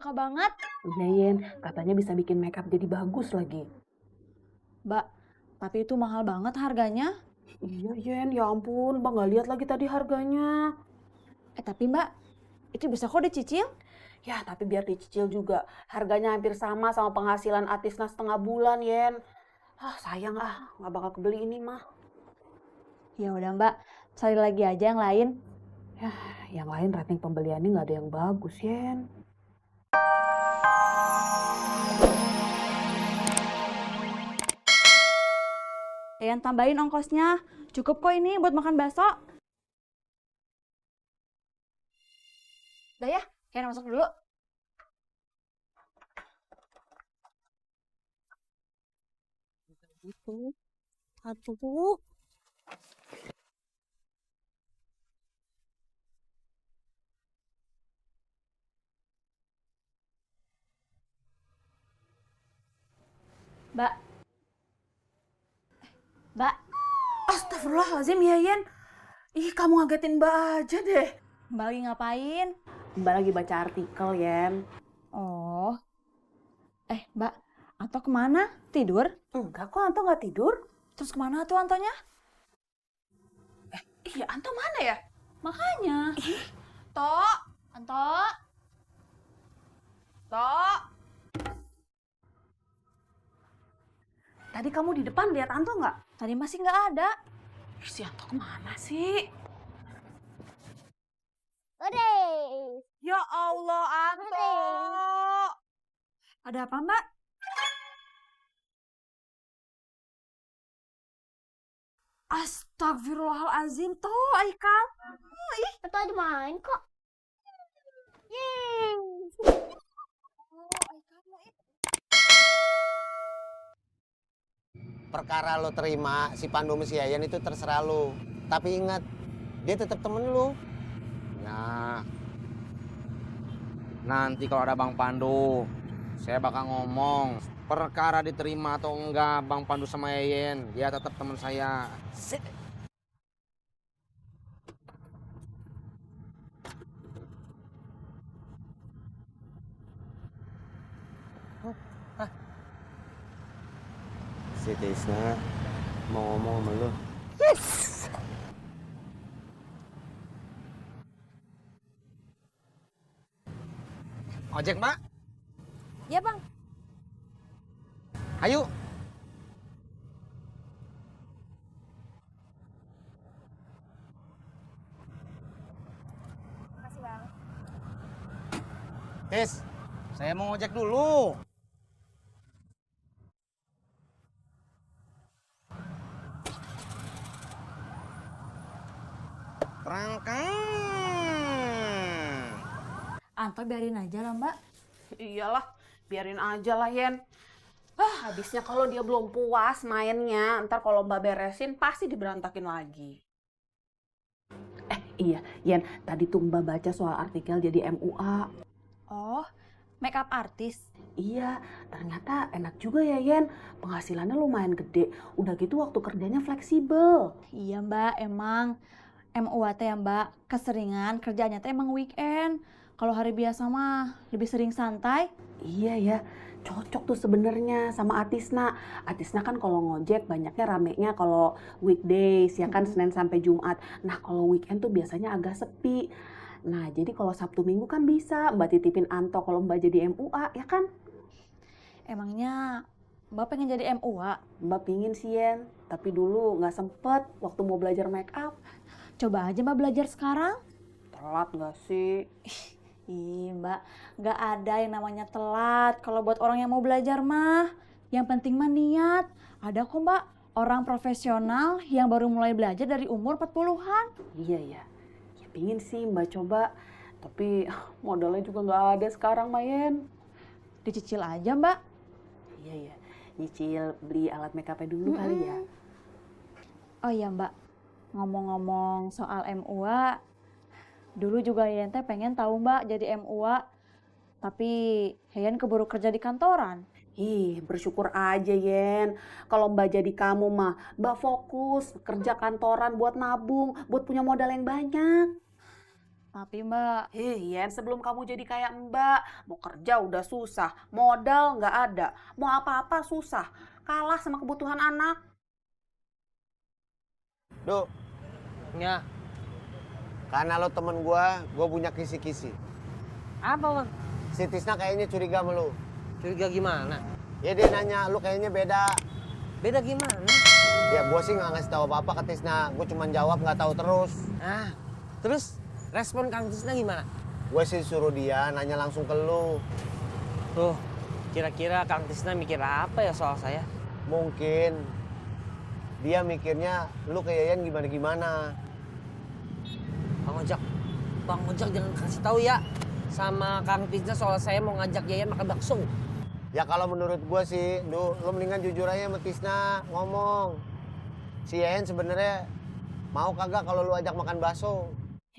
suka banget. Iya Yen, katanya bisa bikin makeup jadi bagus lagi. Mbak, tapi itu mahal banget harganya. Iya Yen, ya ampun, Mbak nggak lihat lagi tadi harganya. Tapi Mbak, itu bisa kok dicicil? Ya, tapi biar dicicil juga. Harganya hampir sama penghasilan Atisna setengah bulan, Yen. Sayang nggak bakal kebeli ini mah. Ya udah Mbak, cari lagi aja yang lain. Ya, yang lain rating pembeliannya nggak ada yang bagus, Yen. Yang tambahin ongkosnya. Cukup kok ini buat makan bakso. Udah ya, Yan masuk dulu. Itu. Aduh. Mbak. Mbak. Astagfirullahaladzim ya, Yen. Ih, kamu ngagetin Mbak aja deh. Mbak lagi ngapain? Mbak lagi baca artikel, Yen. Oh. Mbak, Anto kemana? Tidur? Enggak kok, Anto nggak tidur. Terus kemana tuh Antonya? Iya, Anto mana ya? Makanya. Tok, Anto. Tok. Tadi kamu di depan lihat Anto nggak? Tadi masih nggak ada. Si Anto kemana sih? Ode. Ya Allah, Anto. Ada apa Mbak? Astagfirullahalazim, toh Aikal. Atau ada main kok. Yeay. Perkara lo terima si Pandu sama si Yayan itu terserah lo. Tapi ingat, dia tetap temen lo. Nah, nanti kalau ada Bang Pandu, saya bakal ngomong perkara diterima atau enggak Bang Pandu sama Yayan, dia tetap teman saya. Si Tisna mau ngomong sama lo. Ojek, Mbak. Ya bang. Ayo. Makasih bang. Tis, saya mau ngojek dulu. Terangkan. Anto biarin aja lah Mbak. Iyalah, biarin aja lah, Yen. Habisnya kalau dia belum puas mainnya, ntar kalau Mbak beresin pasti diberantakin lagi. Iya, Yen, tadi tuh Mbak baca soal artikel jadi MUA. Oh, makeup artis. Iya, ternyata enak juga ya, Yen. Penghasilannya lumayan gede. Udah gitu waktu kerjanya fleksibel. Iya Mbak, emang MUA teh ya Mbak, keseringan kerjanya teh emang weekend. Kalau hari biasa mah lebih sering santai. Iya ya, cocok tuh sebenarnya sama Atisna. Atisna kan kalau ngojek banyaknya ramenya kalau weekdays ya kan Senin sampai Jumat. Nah kalau weekend tuh biasanya agak sepi. Nah jadi kalau Sabtu Minggu kan bisa Mbak titipin Anto kalau Mbak jadi MUA ya kan? Emangnya Mbak pengen jadi MUA? Mbak pingin sih Yen, tapi dulu nggak sempet waktu mau belajar make up. Coba aja Mbak belajar sekarang. Telat nggak sih? Ih Mbak, nggak ada yang namanya telat. Kalau buat orang yang mau belajar mah, yang penting mah niat. Ada kok Mbak, orang profesional yang baru mulai belajar dari umur 40-an. Iya ya, ya pingin sih Mbak coba. Tapi modalnya juga nggak ada sekarang Mayen. Dicicil aja Mbak. Iya ya, nyicil beli alat make up-nya dulu kali ya. Oh iya Mbak, ngomong-ngomong soal MUA, dulu juga Yayan teh pengen tahu Mbak jadi MUA. Tapi Yayan keburu kerja di kantoran. Ih, bersyukur aja Yen. Kalau Mbak jadi kamu mah, Mbak fokus kerja kantoran buat nabung, buat punya modal yang banyak. Tapi Mbak, Yen, sebelum kamu jadi kayak Mbak, mau kerja udah susah, modal nggak ada, mau apa-apa susah, kalah sama kebutuhan anak. Duh, Ya, karena lo temen gua punya kisi-kisi. apa bang? Si Tisna kayaknya curiga sama lu. Curiga gimana? Ya dia nanya, lu kayaknya beda. Beda gimana? Ya gua sih nggak ngasih tahu apa-apa ke Tisna. Gua cuma jawab nggak tahu terus. Ah, terus respon Kang Tisna gimana? Gue sih suruh dia nanya langsung ke lu. Tuh, kira-kira Kang Tisna mikir apa ya soal saya? Mungkin dia mikirnya lu ke Yayan gimana-gimana. Bang Ojak jangan kasih tahu ya sama Kang Tisna soal saya mau ngajak Yayan makan bakso. Ya kalau menurut gue sih, lu mendingan jujur aja sama Tisna ngomong. Si Yayan sebenarnya mau kagak kalau lu ajak makan bakso?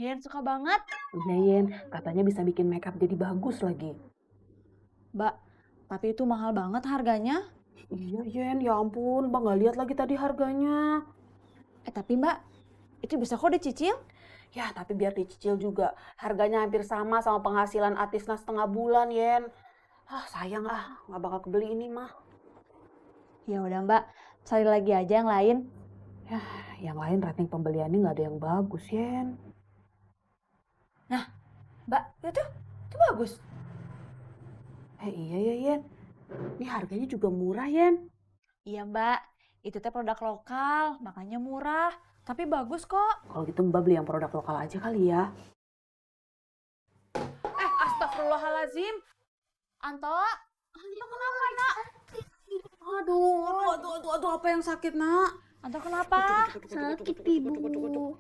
Yayan suka banget. Iya Yen, katanya bisa bikin makeup jadi bagus lagi. Mbak, tapi itu mahal banget harganya. Iya Yen, ya ampun, Bang nggak lihat lagi tadi harganya. Tapi Mbak, itu bisa kok dicicil? Ya, tapi biar dicicil juga. Harganya hampir sama penghasilan Atisna setengah bulan, Yen. Ah, sayang nggak bakal kebeli ini mah. Ya udah Mbak, cari lagi aja yang lain. Ya, yang lain rating pembeliannya nggak ada yang bagus, Yen. Mbak, itu bagus. Iya ya, Yen. Ini harganya juga murah, Yen. Iya Mbak, itu teh produk lokal, makanya murah. Tapi bagus kok. Kalau gitu Mbak beli yang produk lokal aja kali ya. Astagfirullahalazim. Anto, kenapa nak? Aduh, apa yang sakit, Nak? Anto kenapa? Sakit, Ibu.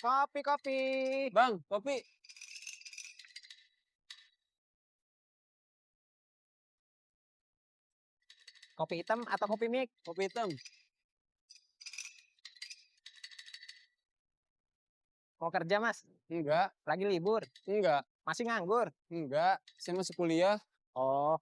Kopi. Bang, kopi. Kopi hitam atau kopi mik? Kopi hitam. Mau kerja mas? Enggak, Lagi libur? enggak, Masih nganggur? enggak. Saya masih kuliah. Oh,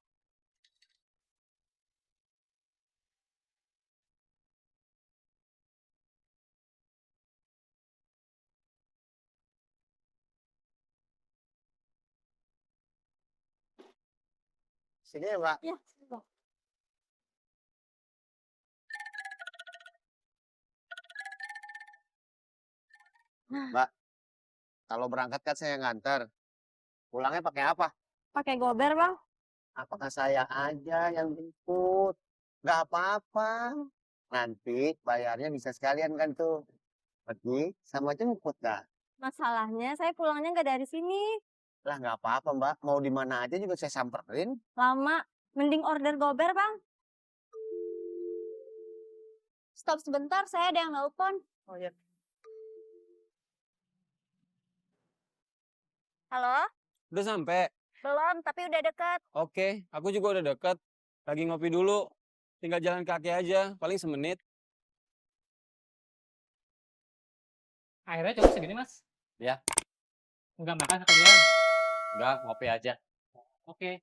Sini ya Mbak. Ya, Kalau berangkat kan saya nganter. Pulangnya pakai apa? pakai gober, Bang. Apakah saya aja yang jemput? Nggak apa-apa. Nanti bayarnya bisa sekalian kan tuh. Pergi sama jemput dah. Masalahnya saya pulangnya nggak dari sini. Lah nggak apa-apa Mbak. Mau di mana aja juga saya samperin. Lama. Mending order gober, Bang. Stop sebentar, saya ada yang nelpon. Oh iya. Halo? Udah sampai. Belum, tapi udah deket. Oke, aku juga udah deket. Lagi ngopi dulu. Tinggal jalan kaki aja, paling semenit. Akhirnya cuma segini, Mas? Ya. Enggak makan sekalian? Enggak, ngopi aja. Oke.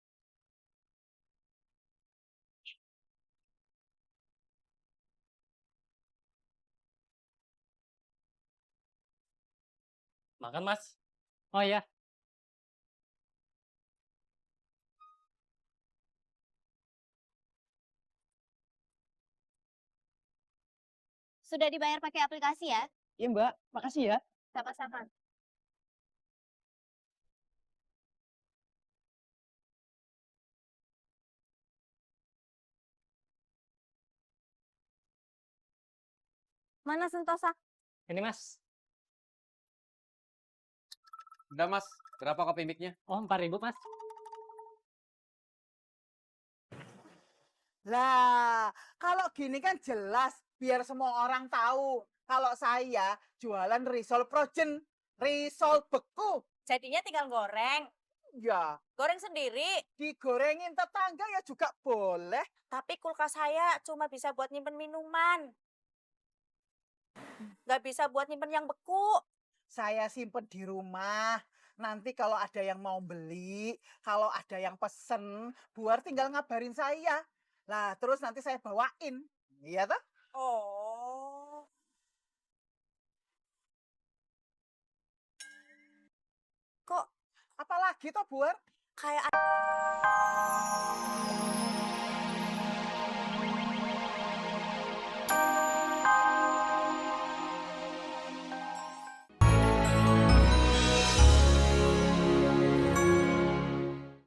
Makan, Mas? Oh iya. Sudah dibayar pakai aplikasi ya? Iya, Mbak. Makasih ya. Sama-sama. Mana Sentosa? Ini, Mas. Udah mas, berapa kopi mik-nya? Oh, 4.000, Mas. Lah, kalau gini kan jelas biar semua orang tahu kalau saya jualan risol frozen, risol beku. Jadinya tinggal goreng. Ya, Goreng sendiri. digorengin tetangga ya juga boleh. Tapi kulkas saya cuma bisa buat nyimpen minuman. Nggak bisa buat nyimpen yang beku. Saya simpen di rumah Nanti kalau ada yang mau beli, kalau ada yang pesen, Buar tinggal ngabarin saya. Lah, terus nanti saya bawain. Iya toh? Oh. Kok Apalagi toh, Buar? kayak